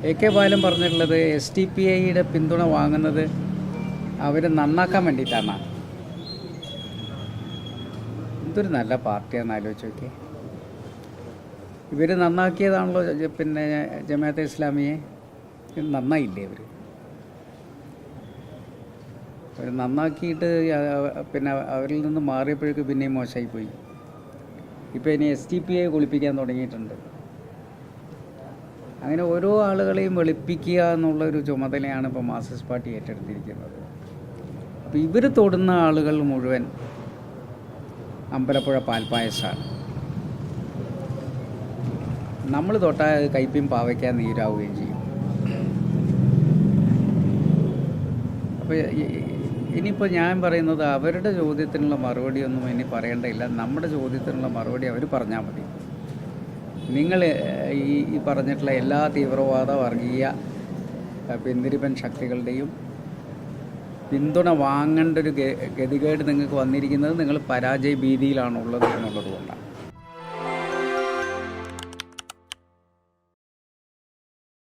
AK ബാലൻ പറഞ്ഞിട്ടുള്ളത് SDPIയുടെ പിന്തുണ വാങ്ങുന്നത് അവർ നന്നാക്കാൻ വേണ്ടിയിട്ടാണ്. ഇതൊരു നല്ല പാർട്ടിയാണെന്ന് ആലോചിച്ച് നോക്കിയേ. ഇവർ നന്നാക്കിയതാണല്ലോ പിന്നെ ജമാഅത്തെ ഇസ്ലാമിയെ. നന്നായില്ലേ അവർ നന്നാക്കിയിട്ട് പിന്നെ അവരിൽ നിന്ന് മാറിയപ്പോഴേക്ക് പിന്നെയും മോശമായിപ്പോയി. ഇപ്പോൾ ഇനി SDPI കുളിപ്പിക്കാൻ തുടങ്ങിയിട്ടുണ്ട്. അങ്ങനെ ഓരോ ആളുകളെയും വെളുപ്പിക്കുക എന്നുള്ളൊരു ചുമതലയാണ് ഇപ്പോൾ മാർക്സിസ്റ്റ് പാർട്ടി ഏറ്റെടുത്തിരിക്കുന്നത്. അപ്പോൾ ഇവർ തൊടുന്ന ആളുകൾ മുഴുവൻ അമ്പലപ്പുഴ പാൽപ്പായസമാണ്. നമ്മൾ തൊട്ടാൽ കയ്പയും പാവയ്ക്കാൻ നീരാവുകയും ചെയ്യും. അപ്പോൾ ഇനിയിപ്പോൾ ഞാൻ പറയുന്നത് അവരുടെ ചോദ്യത്തിനുള്ള മറുപടിയൊന്നും ഇനി പറയേണ്ടയില്ല. നമ്മുടെ ചോദ്യത്തിനുള്ള മറുപടി അവർ പറഞ്ഞാൽ മതി. നിങ്ങൾ ഈ പറഞ്ഞിട്ടുള്ള എല്ലാ തീവ്രവാദ വർഗീയ പിന്തിരിപ്പൻ ശക്തികളുടെയും പിന്തുണ വാങ്ങേണ്ട ഒരു ഗതികേട് നിങ്ങൾക്ക് വന്നിരിക്കുന്നത് നിങ്ങൾ പരാജയ ഭീതിയിലാണുള്ളത് എന്നുള്ളത് കൊണ്ടാണ്.